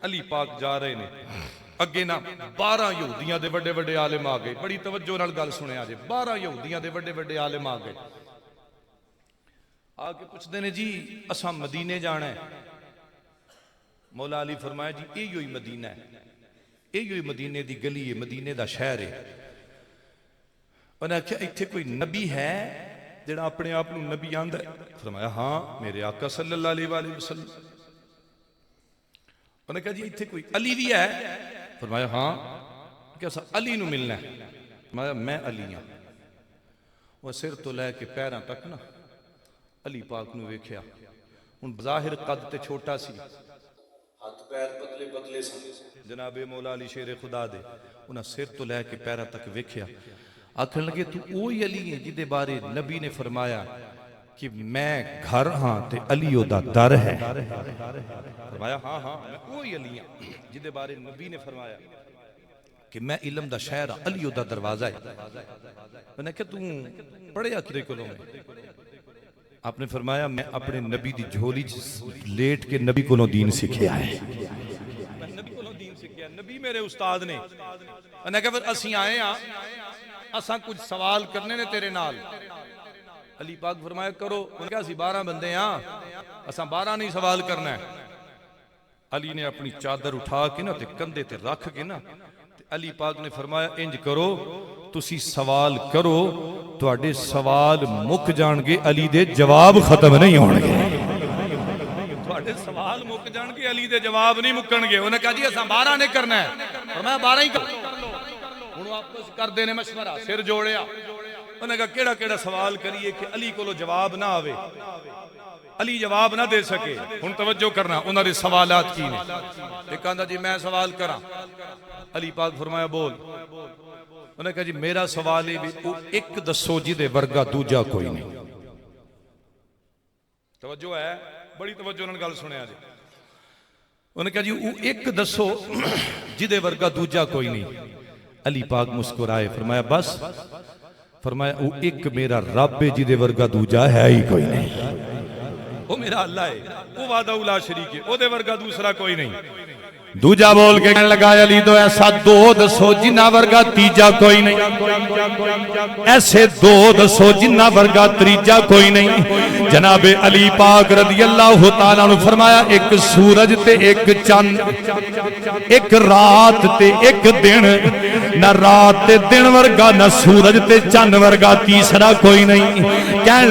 علی پاک جا رہے نے اگے نا 12 یہودیاں دے بڑے بڑے عالم آ گئے. بڑی توجہ نال گل سنیا جے. 12 یہودیاں دے بڑے بڑے عالم آ گئے. آ کے پوچھتے نے جی اساں مدینے جانا ہے. مولا علی فرمایا جی ایہی ہوئی مدینہ ہے, ایہی ہوئی مدینے دی گلی ہے, مدینے دا شہر ہے. انہاں کہا ایتھے کوئی نبی ہے جڑا اپنے آپ نو نبی آندا ہے؟ فرمایا ہاں میرے آقا صلی اللہ علیہ وآلہ وسلم. انہوں نے کہا جی ایتھے کوئی علی بھی ہے؟ فرمایا ہاں. کیسا علی نو ملنا ہے؟ فرمایا میں علی ہاں. وہ سر تو لے کے پیراں تک نا علی پاک نو ویکھیا. ان ظاہر قد تے چھوٹا سی, ہاتھ پیر پتلے پتلے سی. جناب مولا علی شیر خدا دے انہاں سر تو لے کے پیراں تک ویکھیا. آکھن لگے تو اوہی علی ہے جدے بارے نبی نے فرمایا کہ میں گھر ہاں تے علی او دا در ہے. فرمایا ہاں ہاں میں وہی علی ہوں جدے بارے نبی نے فرمایا کہ میں علم دا شہر ہاں, علی او دا دروازہ ہے. میں نے کہا تم پڑھیا کدے کولوں میں؟ آپ نے فرمایا میں اپنے نبی دی جھولی لیٹ کے نبی کولوں دین سیکھیا ہے. میں نبی کولوں دین سیکھیا, نبی میرے استاد نے. میں نے کہا پھر اسی آئے ہاں, اساں کچھ سوال کرنے نے تیرے نال. علی پاک فرمایا کرو. انہوں نے کہا اسی 12 بندے ہاں, اساں 12 نہیں سوال کرنا ہے. علی نے اپنی چادر اٹھا کے نا تے کندھے تے رکھ کے نا علی پاک نے فرمایا انج کرو تسی سوال کرو, تواڈے سوال مک جان گے, علی دے جواب ختم نہیں ہون گے. تواڈے سوال مک جان گے, علی دے جواب نہیں مکن گے. انہوں نے کہا جی اساں 12 نہیں کرنا ہے. فرمایا 12 ہی کر لو. ہن واپس کر دینے مشورہ, سر جوڑیا. انہوں نے کہا کیڑا کیڑا سوال کریے کہ علی کو جواب نہ آوے, علی جواب نہ دے سکے. ہن توجہ کرنا انہاں دے سوالات کی نے. ایک کہندا جی میں سوال کراں. علی پاک فرمایا بول. انہوں نے کہا جی میرا سوال ہے بھی ایک دسو جی دے ورگا دوجا کوئی نہیں. توجہ ہے, بڑی توجہ نال گل سنیا جی. انہوں نے کہا جی ایک دسو جی دے ورگا دوجا کوئی نہیں. علی پاک مسکرائے. فرمایا بس. فرمایا وہ ایک میرا رب ہے جدے ورگا دوجا ہے ہی کوئی نہیں. وہ میرا اللہ ہے, وہ وعدہ اولا شریک ہے, وہ دے ورگا دوسرا کوئی نہیں. دوجا بول کے کہنے لگا علی تو ایسا دو دسو جنہ ورگا تیجا کوئی نہیں, ایسے دو دسو جنہ ورگا تریجا کوئی نہیں. جناب علی پاک رضی اللہ تعالیٰ نے فرمایا ایک سورج تے ایک چند, ایک رات تے ایک دن, نہ رات تے دن ورگا نہ سورج تے چند ورگا تیسرا کوئی نہیں. کہن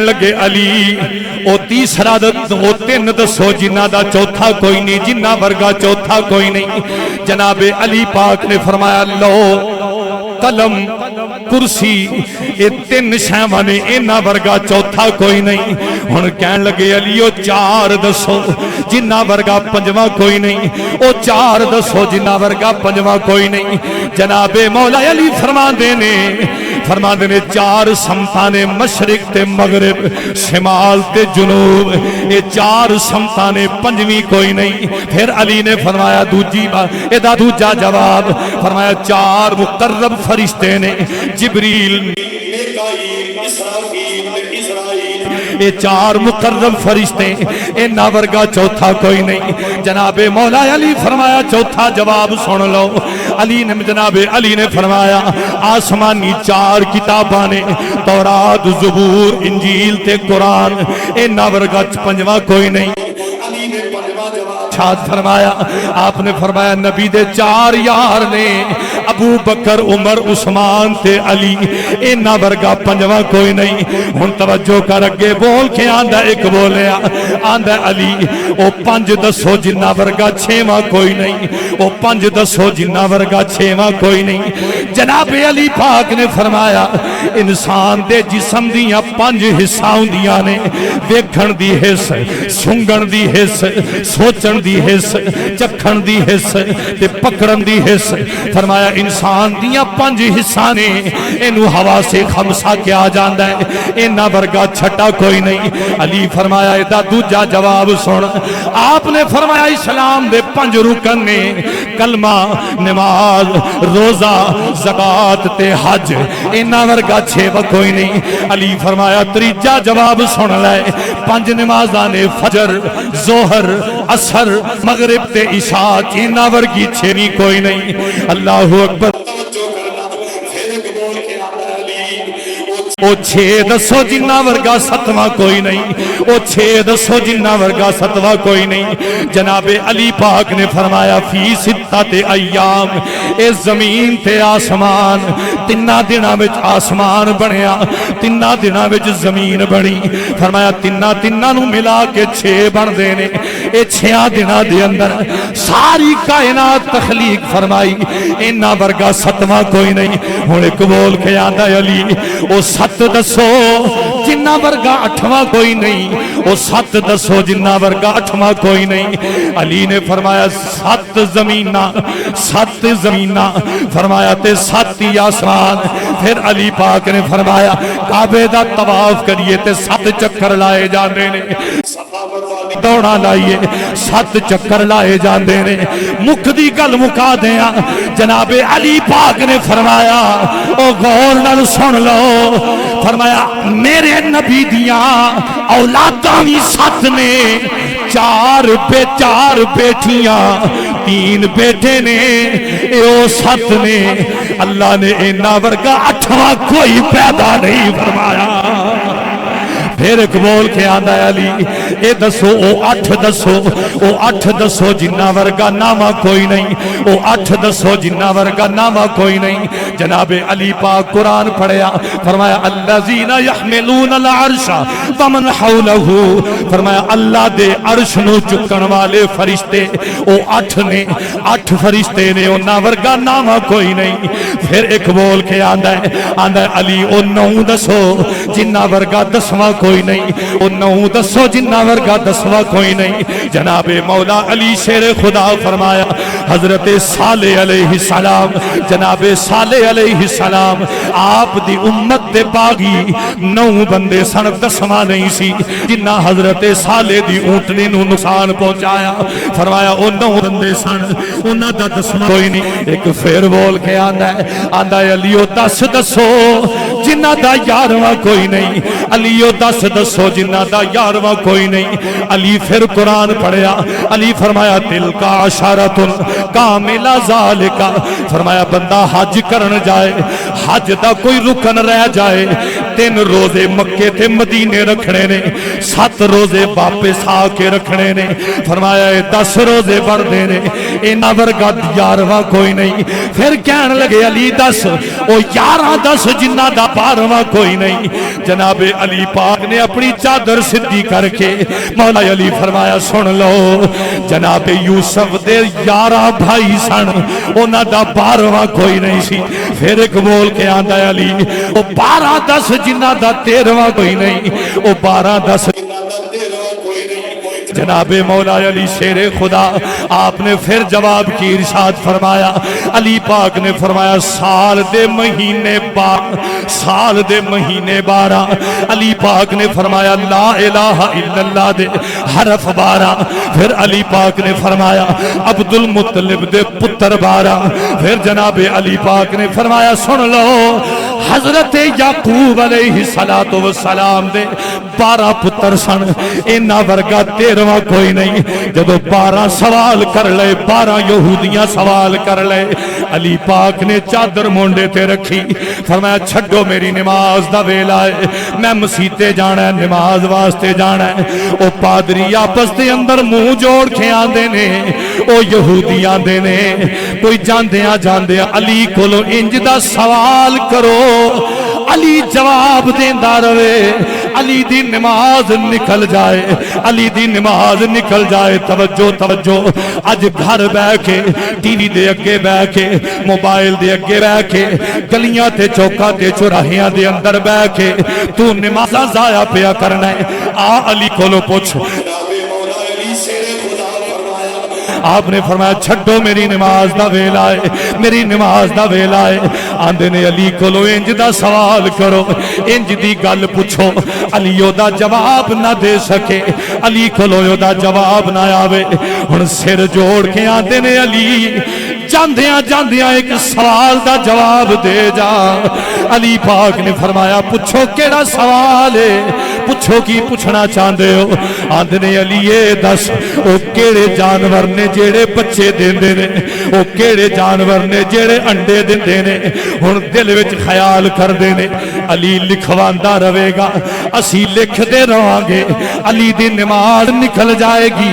لگے علی او تیسرا او تین دسو جنہ دا چوتھا کوئی نہیں, جنہ ورگا چوتھا کوئی نہیں. جناب علی پاک نے فرمایا لو قلم کرسی یہ تین شیواں نے, انہاں ورگا چوتھا کوئی نہیں. ہن کہن لگے علی او چار دسو جنہ ورگا پنجواں کوئی نہیں, او چار دسو جنہ ورگا پنجواں کوئی نہیں. جناب مولا علی فرماندے نے چار سمتاں نے, مشرق تے مغرب, شمال تے جنوب, یہ چار سمتاں نے, پنجویں کوئی نہیں. پھر علی نے فرمایا ایدا دوجا جواب. فرمایا چار مقرب فرشتے نے, جبریل, میکائیل, اسرافیل, اسرائیل, یہ چار مقرب فرشتے, انہاں ورگا چوتھا کوئی نہیں. جناب مولا علی فرمایا چوتھا جواب سن لو. جناب علی نے فرمایا آسمانی چار کتاباں نے, تورات, زبور, انجیل تے قرآن, انہاں ورگا پنجواں کوئی نہیں. فرمایا آپ نے فرمایا نبی دے چار یار نے, ابو بکر, عمر, عثمان تے علی, انہاں ورگا پنجواں کوئی نہیں. ہن توجہ کر اگے بول کے آندا ایک بولیا آندا علی او پنج دسو جنہ ورگا چھواں کوئی نہیں, او پنج دسو جنہ ورگا چھواں کوئی نہیں. جناب علی پاک نے فرمایا انسان دے جسم دیاں 5 حصہ ہوندیاں نے, ویکھن دی حس, سنگن دی حس, سوچن دی حس, چکھن دی حس تے پکڑن دی حس. فرمایا انسان دیاں 5 حصہ نے, اینو ہوا سے خمسہ کیا جاندا ہے, انہاں ورگا چھٹا کوئی نہیں. علی فرمایا ایدا دوجا جواب سن. آپ نے فرمایا اسلام دے 5 رکن نے, کلمہ, نماز, روزہ, زکات تے حج, انہاں ورگا 6 کوئی نہیں. علی فرمایا تریجا جواب سن لے. 5 نمازاں نے, فجر, ظہر, اثر مغرب تے عشاء چینا ورگی چھینی کوئی نہیں اللہ اکبر او چھے دسو جنہ ورگا ستواں کوئی نہیں او چھے دسو جنہ ورگا ستواں کوئی نہیں جناب علی پاک نے فرمایا فی ستت ایام اے زمین تے آسمان تنہ دنہ وچ آسمان بنیا تنہ دنہ وچ زمین بنی فرمایا تنہ نو ملا کے چھے بن دینے اے چھیاں دنہ دے اندر ساری کائنات تخلیق فرمائی انہ ورگا ستواں کوئی نہیں ہن ایک بول کے آندا علی او ست دسو جنہ ورگا اٹھواں کوئی نہیں او ست دسو جنہ ورگا اٹھواں کوئی نہیں علی نے فرمایا سات زمینہ فرمایا تے ساتی آسمان پھر علی پاک نے فرمایا کعبے دا طواف کریے تے 7 چکر لائے جاندے نے دوڑا لائیے 7 چکر لائے جاندے نے مکھ دی گل مکا دیاں جناب علی پاک نے فرمایا او غور نال سن لو فرمایا میرے نبی دیاں اولاداں بھی 7 نے 4 بیٹیاں 3 بیٹے نے او 7 نے اللہ نے اینا ورگا 8واں کوئی پیدا نہیں فرمایا پھر ایک بول کے آندا ہے علی اے دسو او 8 دسو او 8 دسو جنہ ورگا نامہ کوئی نہیں او 8 دسو جنہ ورگا نامہ کوئی نہیں جناب علی پاک قرآن پڑھیا فرمایا الذین یحملون العرش ومن حولہ فرمایا اللہ دے عرش نو چکن والے فرشتے او 8 نے 8 فرشتے نے انہاں ورگا نامہ کوئی نہیں پھر ایک بول کے آندا ہے علی او 9 دسو جنہ ورگا 10واں کوئی نہیں او 9 دسو جنہ ورگا 10واں کوئی نہیں جناب مولا علی شیر خدا فرمایا حضرت صالح علیہ السلام جناب صالح علیہ السلام آپ دی امت دے باغی 9 بندے سن 10واں نہیں سی جنہ حضرت صالح دی اونٹنی نو نقصان پہنچایا فرمایا او 9 بندے سن انہاں دا 10واں کوئی نہیں ایک پھر بول کے آندا ہے علیو 10 دسو جنہ دا 11واں کوئی نہیں علیو 10 دسو جنہ دا 11واں کوئی نہیں علی پھر قرآن پڑھیا علی فرمایا دل کا عشارت کاملہ ذالکہ فرمایا بندہ حج کرن جائے حج دا کوئی رکن رہ جائے 3 روزے مکے تے مدینے رکھنے نے 7 روزے واپس آ کے رکھنے نے فرمایا 10 روزے بڑھ دینے اینا ورگا 11واں کوئی نہیں پھر کہنے لگے علی 10 او 11 10 جنہ دا 12واں کوئی نہیں جناب علی پاک نے اپنی چادر سدھی کر کے مولا علی فرمایا سن لو جناب یوسف دے 11 بھائی سن انہاں دا 12واں کوئی نہیں سی پھر ایک بول کے آندا ہے علی او 12 10 جنہ دا 13واں کوئی نہیں او 12 10 جناب مولا علی شیر خدا آپ نے پھر جواب کی ارشاد فرمایا علی پاک نے فرمایا سال دے مہینے 12 علی پاک نے فرمایا لا الہ الا اللہ دے حرف 12 پھر علی پاک نے فرمایا عبد المطلب دے پتر 12 پھر جناب علی پاک نے فرمایا سن لو حضرت یعقوب علیہ السلام دے 12 پتر سن اینا ورگا 13واں کوئی نہیں جدو 12 سوال کر لے 12 یہودیاں سوال کر لے علی پاک نے چادر مونڈے تے رکھی فرمایا چھڈو میری نماز دا ویلا ہے میں مسیتے جانا ہے نماز واسطے جانا ہے او پادری آپس دے اندر منہ جوڑ کے آندے نے او یہودی آندے نے کوئی جاندیاں علی کولو انج دا سوال کرو علی جواب دیندا رہے علی دی نماز نکل جائے علی دی نماز نکل جائے توجہ اج گھر بیٹھ کے ٹی وی دے اگے بیٹھ کے موبائل دے اگے بیٹھ کے گلیاں تے چوکاں تے چوراہیاں دے اندر بیٹھ کے تو نمازاں ضائع پیا کرنا ہے آ علی کولو پوچھ آپ نے فرمایا چھڈو میری نماز دا ویلا ہے میری نماز دا ویلا ہے آندے نے علی کولو انج دا سوال کرو انج دی گل پوچھو علی او دا جواب نہ دے سکے علی کولو او دا جواب نہ آوے ہن سر جوڑ کے آندے نے علی جاندیاں ایک سوال دا جواب دے جا علی پاک نے فرمایا پوچھو کیڑا سوال ہے پوچھو کی پوچھنا چاہتے ہو؟ آندے نے علیے دس او کیڑے جانور نے جیڑے بچے دیندے نے، او کیڑے جانور نے جیڑے انڈے دیندے نے؟ ہن دل وچ خیال کردے نے علی لکھواندا رہے گا، اسی لکھدے رہاں گے، علی دی نماز نکل جائے گی،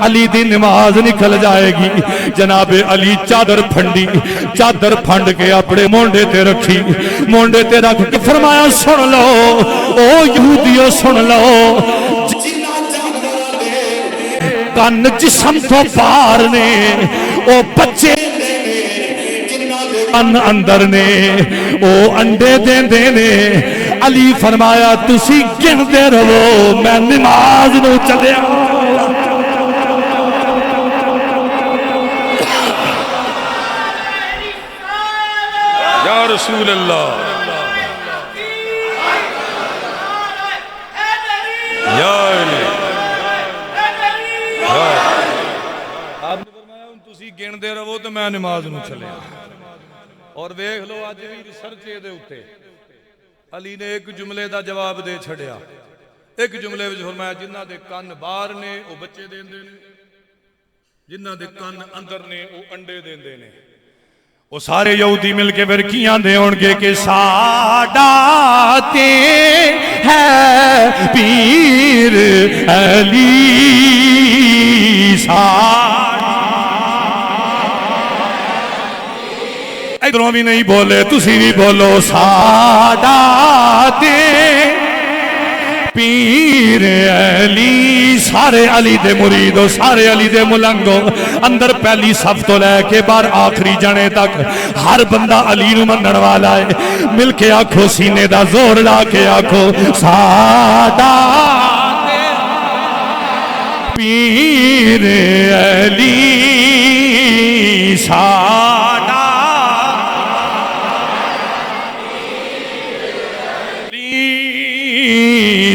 علی دی نماز نکل جائے گی۔ جناب علی چادر پھنڈی، چادر پھنڈ کے اپنے مونڈے تے رکھی، مونڈے تے رکھ کے فرمایا سن لو او یہودیو سن لو، کن جسم تو پار نے او بچے ان اندر نے او انڈے دیندے نے۔ علی فرمایا تسی گندے رہو میں نماز نو چلیا۔ یا رسول اللہ، یا علی، آپ نے فرمایا تسی گندے رہو تو میں نماز نو چلیا۔ اور دیکھ لو اج بھی ریسرچ دے اوتے علی نے ایک جملے دا جواب دے چھڑیا، ایک جملے وچ فرمایا جنہاں دے کان باہر نے او بچے دیندے نے، جنہاں دے کان اندر نے او انڈے دیندے نے۔ وہ سارے یہودی مل کے پھر کیاں دے ہون گے کہ ساڈا تے ہے پیر علی ادھروں بھی نہیں بولے تسی بھی بولو ساڈا تے پیر علی، سارے علی دے مریدو، سارے علی دے ملنگو، اندر پہلی صف تو لے کے باہر آخری جنے تک ہر بندہ علی نو منن والا ہے۔ مل کے آکھو سینے دا زور لا کے آکھو ساڈا پیر علی ساڈا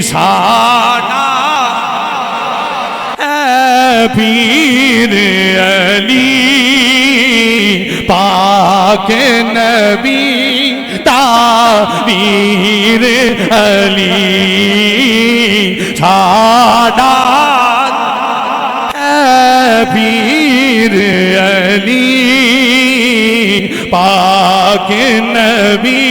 ساڈا اے پیر علی پاک نبی تعبیر علی ساڈا اے پیر علی پاک نبی